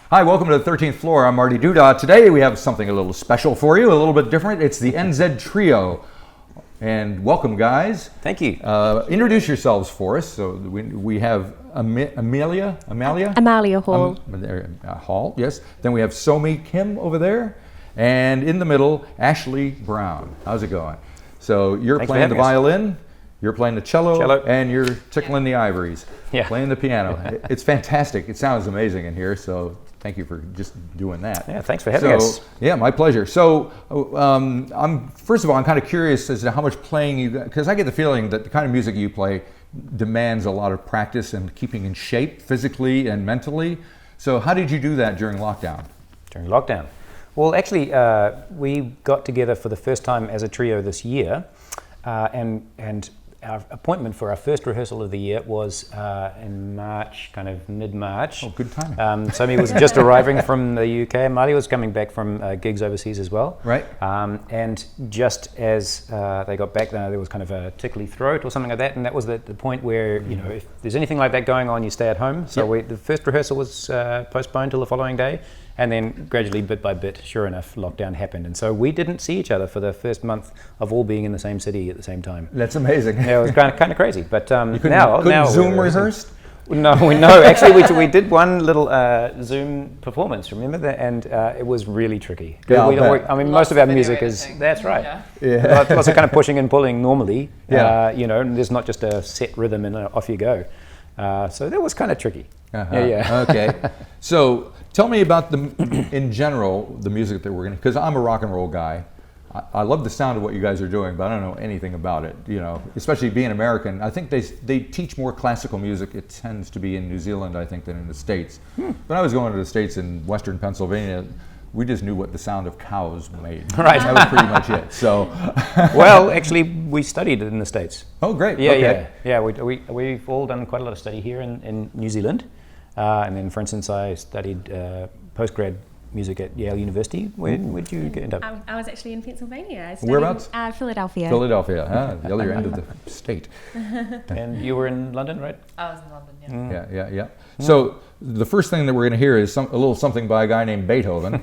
Hi, welcome to the 13th floor. I'm Marty Duda. Today we have something a little special for you, a little bit different. It's the NZ Trio. And welcome, guys. Thank you. Introduce yourselves for us. So we have Amalia Hall. Hall, yes. Then we have Somi Kim over there. And in the middle, Ashley Brown. How's it going? So you're Thanks playing the us. violin, you're playing the cello, and you're tickling the ivories, Yeah. playing the piano. It's fantastic. It sounds amazing in here, so thank you for just doing that. Yeah, thanks for having us. Yeah, my pleasure. So, first of all, I'm kind of curious as to how much playing you got, because I get the feeling that the kind of music you play demands a lot of practice and keeping in shape physically and mentally. So how did you do that during lockdown? During lockdown? Well, actually, we got together for the first time as a trio this year, and our appointment for our first rehearsal of the year was in March, kind of mid-March. Oh, good timing. Somi was just arriving from the UK. Marty was coming back from gigs overseas as well. Right. And just as they got back, there was kind of a tickly throat or something like that, and that was the point where, you know, if there's anything like that going on, you stay at home. So the first rehearsal was postponed till the following day. And then gradually, bit by bit, sure enough, lockdown happened. And so we didn't see each other for the first month of all being in the same city at the same time. That's amazing. Yeah, it was kind of crazy. But couldn't Zoom rehearsed? No, actually we did one little Zoom performance, remember that? And it was really tricky. Yeah, I mean, most of our music is, that's right. Yeah. Lots of kind of pushing and pulling normally, Yeah. you know, and there's not just a set rhythm and off you go. So that was kind of tricky. Uh-huh. Yeah. Okay. So tell me about in general, the music that we're going to, because I'm a rock and roll guy. I love the sound of what you guys are doing, but I don't know anything about it, you know, especially being American. I think they teach more classical music. It tends to be in New Zealand, I think, than in the States. When I was going to the States in Western Pennsylvania, we just knew what the sound of cows made. Right. That was pretty much it. So, well, actually, we studied it in the States. Oh, great. Yeah, okay. yeah. We've all done quite a lot of study here in New Zealand. And then, for instance, I studied postgrad music at Yale University. Where'd you end up? I was actually in Pennsylvania. I studied, Whereabouts? Philadelphia. Philadelphia, the other end of the state. And you were in London, right? I was in London, yeah. Yeah. So the first thing that we're going to hear is a little something by a guy named Beethoven.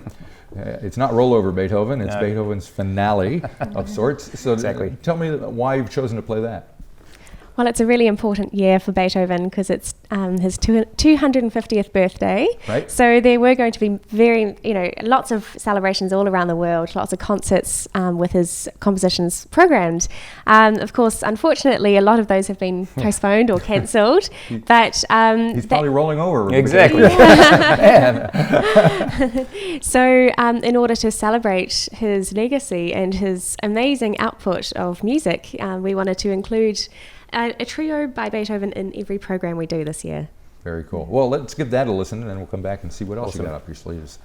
It's not Rollover Beethoven, it's Beethoven's finale of sorts. So exactly. Tell me why you've chosen to play that. Well, it's a really important year for Beethoven because it's his 250th birthday. Right. So there were going to be lots of celebrations all around the world, lots of concerts with his compositions programmed. Of course, unfortunately, a lot of those have been postponed or cancelled. But he's probably rolling over. Exactly. So in order to celebrate his legacy and his amazing output of music, we wanted to include a trio by Beethoven in every program we do this year. Very cool. Well, let's give that a listen, and then we'll come back and see what else you got up your sleeves.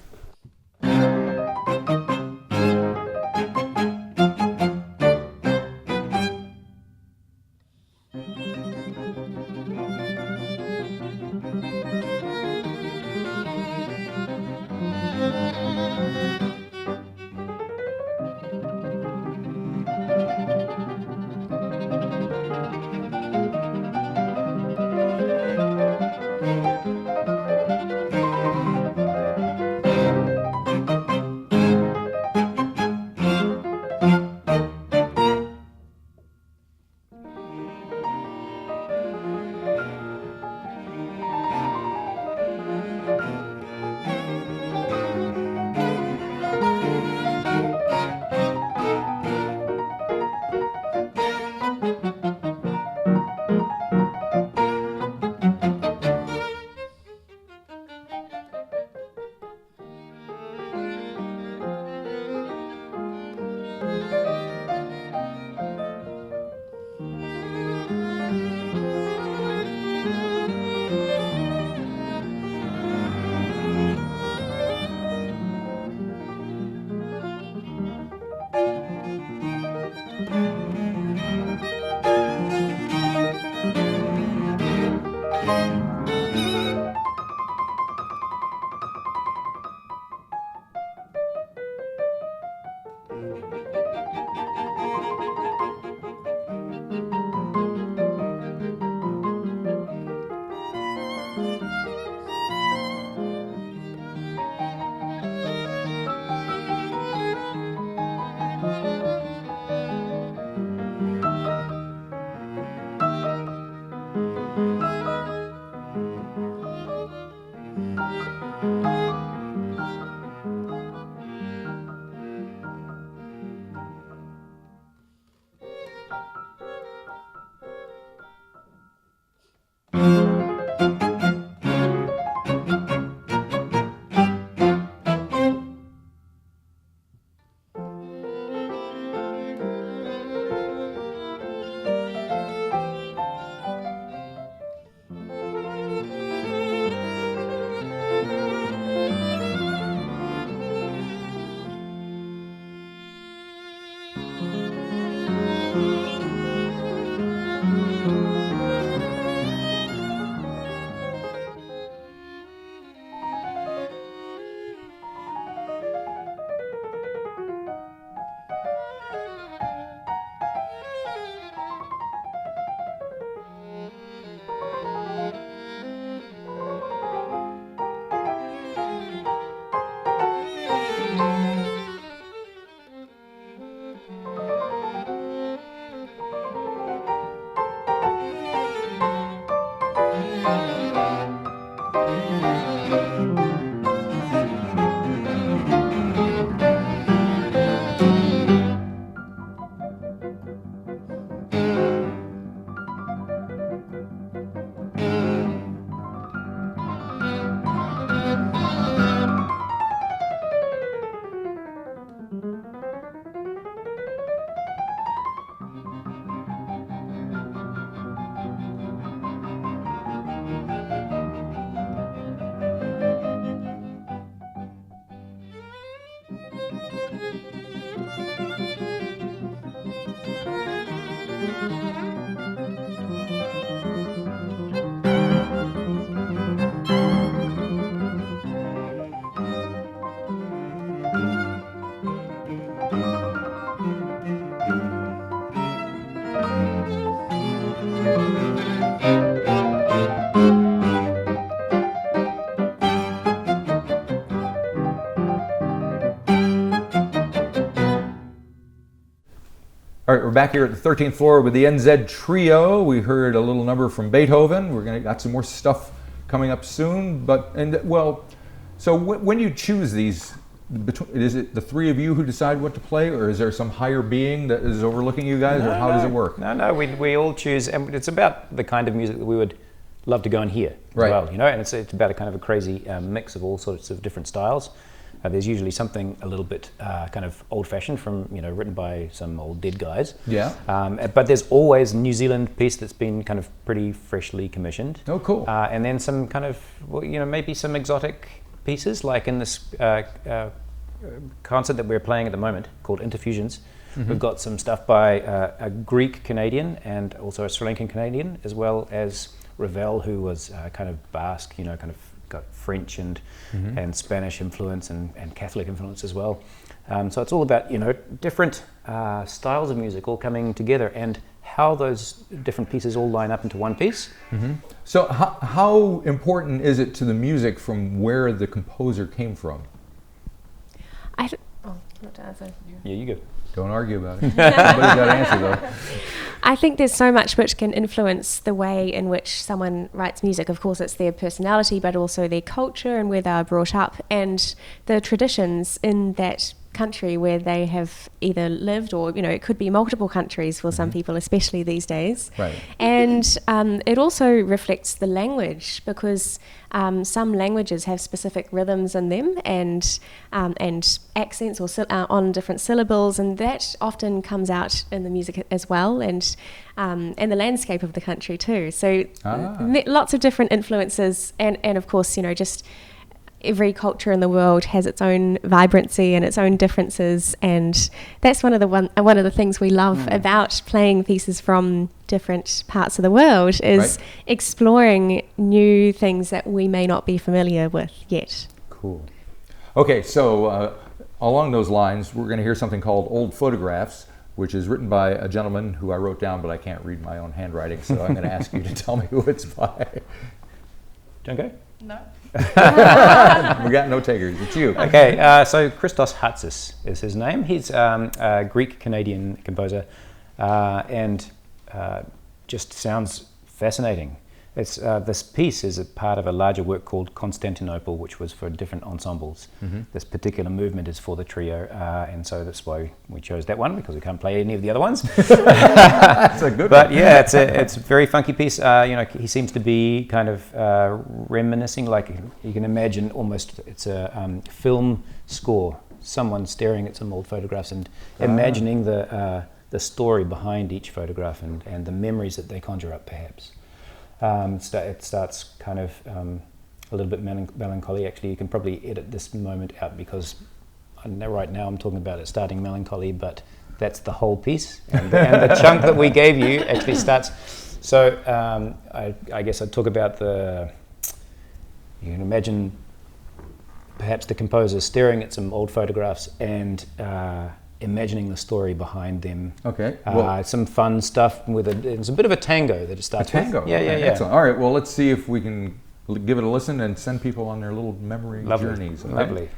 All right, we're back here at the 13th floor with the NZ Trio. We heard a little number from Beethoven. We're got some more stuff coming up soon. So when you choose these, is it the three of you who decide what to play, or is there some higher being that is overlooking you guys, or how does it work? No, we all choose, and it's about the kind of music that we would love to go and hear as Right. well, and it's about a kind of a crazy mix of all sorts of different styles. There's usually something a little bit kind of old-fashioned from, written by some old dead guys. Yeah. But there's always a New Zealand piece that's been kind of pretty freshly commissioned. Oh, cool. And then some kind of, maybe some exotic pieces, like in this concert that we're playing at the moment called Interfusions. Mm-hmm. We've got some stuff by a Greek Canadian and also a Sri Lankan Canadian, as well as Ravel, who was kind of Basque, kind of got French and Spanish influence and Catholic influence as well. So it's all about different styles of music all coming together, and how those different pieces all line up into one piece. Mm-hmm. So how important is it to the music from where the composer came from? Not to answer. Yeah, you go. Don't argue about it. Somebody's got to answer though. I think there's so much which can influence the way in which someone writes music. Of course, it's their personality, but also their culture and where they are brought up, and the traditions in that country where they have either lived, or it could be multiple countries for some people, especially these days. Right. And it also reflects the language, because some languages have specific rhythms in them and accents or on different syllables, and that often comes out in the music as well, and the landscape of the country too. So lots of different influences, and of course, just every culture in the world has its own vibrancy and its own differences, and that's one of the things we love about playing pieces from different parts of the world is exploring new things that we may not be familiar with yet. Cool. Okay, so along those lines, we're going to hear something called Old Photographs, which is written by a gentleman who I wrote down, but I can't read my own handwriting, so I'm going to ask you to tell me who it's by. Junko? No. We got no takers. It's you. Okay, so Christos Hatzis is his name. He's a Greek-Canadian composer, and just sounds fascinating. It's this piece is a part of a larger work called Constantinople, which was for different ensembles. Mm-hmm. This particular movement is for the trio, and so that's why we chose that one, because we can't play any of the other ones. That's a good But one. yeah, it's a very funky piece. He seems to be kind of reminiscing, like you can imagine almost it's a film score, someone staring at some old photographs and imagining the story behind each photograph and the memories that they conjure up, perhaps. It starts kind of a little bit melancholy. Actually, you can probably edit this moment out, because I know right now I'm talking about it starting melancholy, but that's the whole piece. And the chunk that we gave you actually starts. So I guess I'd talk about you can imagine perhaps the composer staring at some old photographs and imagining the story behind them. Okay. Some fun stuff with it's a bit of a tango that it starts A tango. with. Yeah. Excellent. All right. Well, let's see if we can give it a listen and send people on their little memory journeys. Okay? Lovely.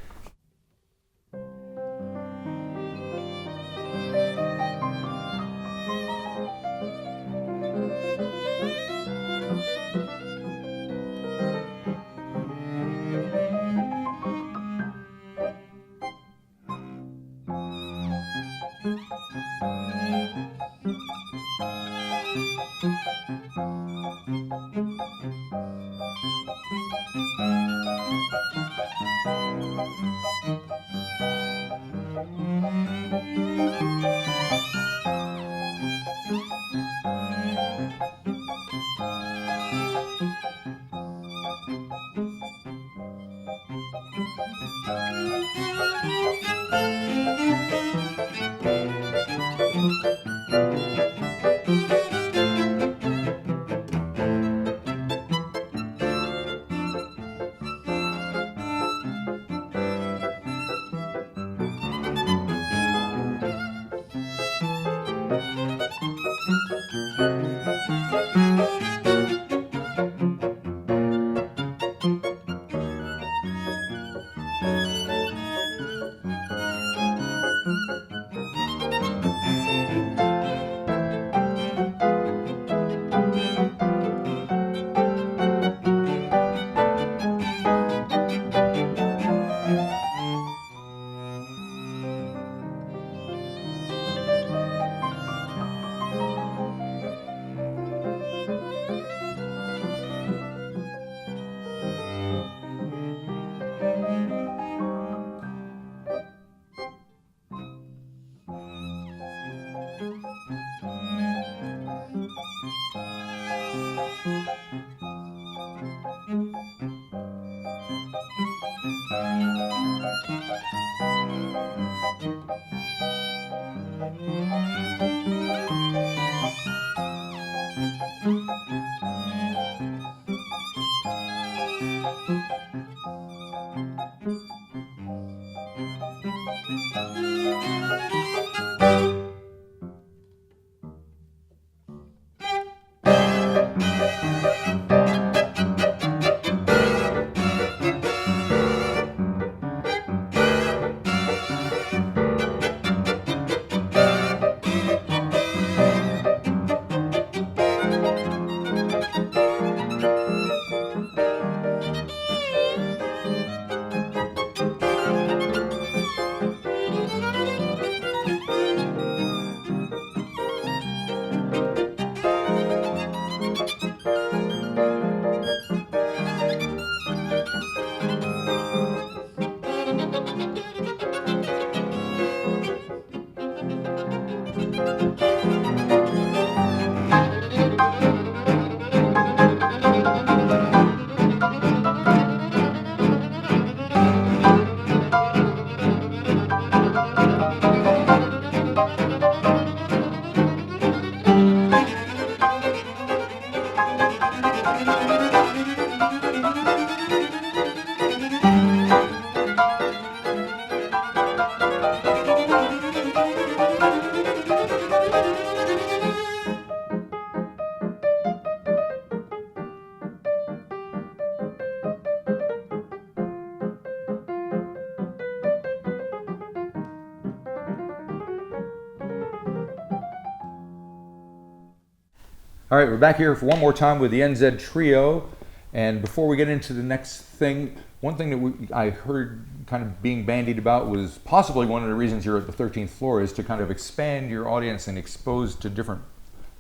All right, we're back here for one more time with the NZ Trio. And before we get into the next thing, one thing that I heard kind of being bandied about was possibly one of the reasons you're at the 13th floor is to kind of expand your audience and expose to different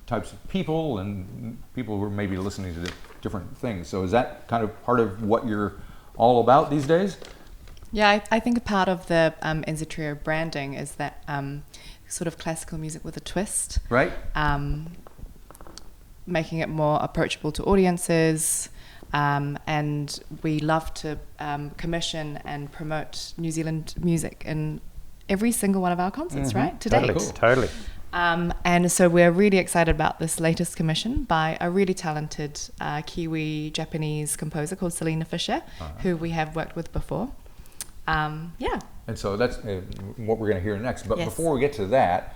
types of people and people who are maybe listening to different things. So is that kind of part of what you're all about these days? Yeah, I think a part of the NZ Trio branding is that sort of classical music with a twist. Right. Making it more approachable to audiences. And we love to commission and promote New Zealand music in every single one of our concerts, right? To date. Totally. And so we're really excited about this latest commission by a really talented Kiwi-Japanese composer called Selena Fisher, who we have worked with before. Yeah. And so that's what we're going to hear next. But Yes. before we get to that,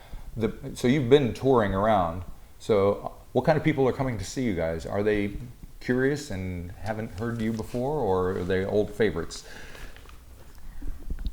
so you've been touring around. So what kind of people are coming to see you guys? Are they curious and haven't heard you before, or are they old favorites?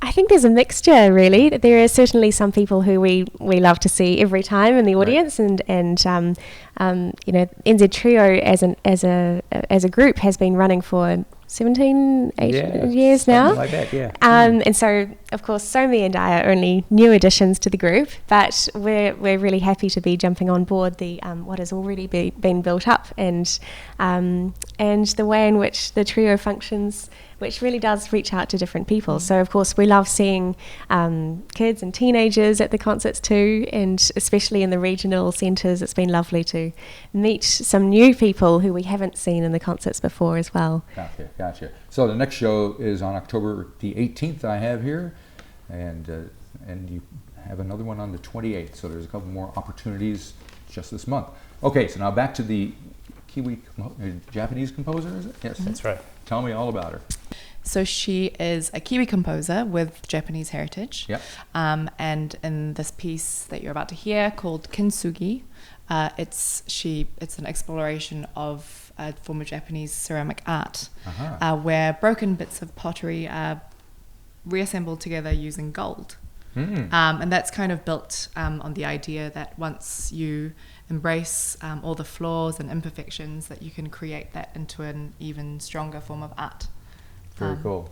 I think there's a mixture, really. There are certainly some people who we love to see every time in the audience, and you know, NZ Trio as a group has been running for 17, 18 years now. Like that, yeah. And so, of course, Somi and I are only new additions to the group, but we're really happy to be jumping on board the what has already been built up, and the way in which the trio functions, which really does reach out to different people. So, of course, we love seeing kids and teenagers at the concerts too, and especially in the regional centres, it's been lovely to meet some new people who we haven't seen in the concerts before as well. Gotcha. So the next show is on October the 18th, I have here, and you have another one on the 28th, so there's a couple more opportunities just this month. Okay, so now back to the Kiwi Japanese composer, is it? Yes. That's right. Tell me all about her. So she is a Kiwi composer with Japanese heritage. Yep. And in this piece that you're about to hear called Kintsugi, it's an exploration of a form of Japanese ceramic art, where broken bits of pottery are reassembled together using gold. And that's kind of built on the idea that once you embrace all the flaws and imperfections, that you can create that into an even stronger form of art. Very cool.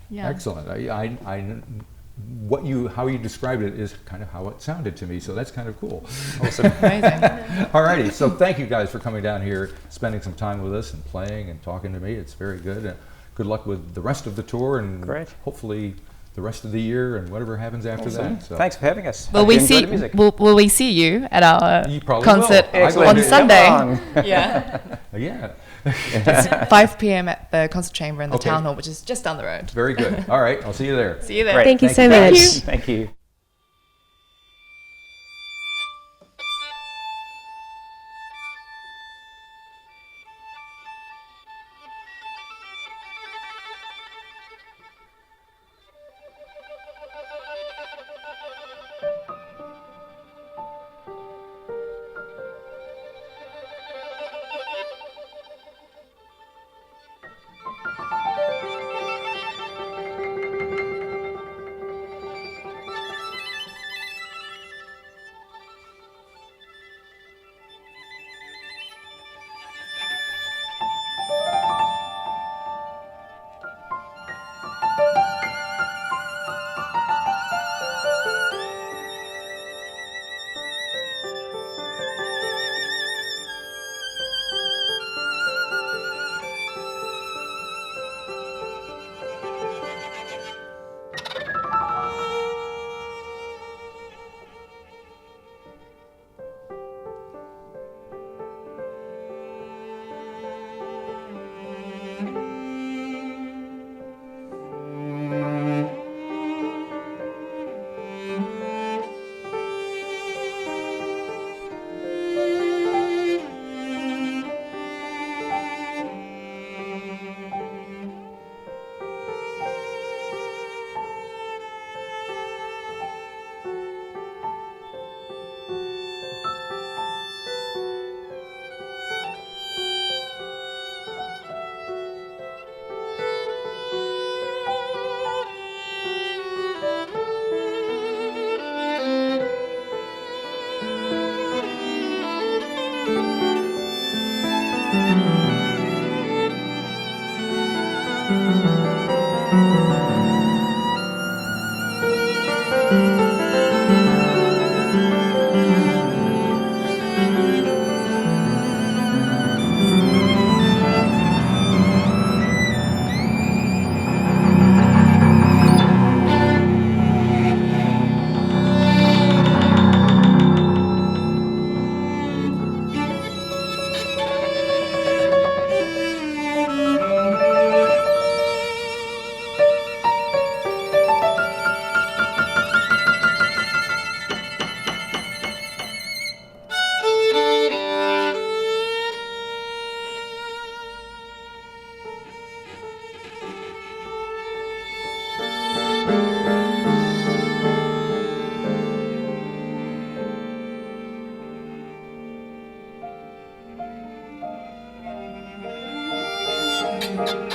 Yeah. Excellent. How you described it is kind of how it sounded to me, so that's kind of cool. Awesome. Amazing. Alrighty, so thank you guys for coming down here, spending some time with us and playing and talking to me. It's very good. Good luck with the rest of the tour, and Great. hopefully the rest of the year and whatever happens after that. So. Thanks for having us. Will Hope we you enjoy see? the music. Will we see you at our You probably concert will. I go on to- Sunday? Come on. Yeah, Yeah. it's 5 p.m. at the concert chamber in the Okay. town hall, which is just down the road. Very good. All right. I'll see you there. See you there. Great. Thank you so Thank much. you. Thank you. Thank you.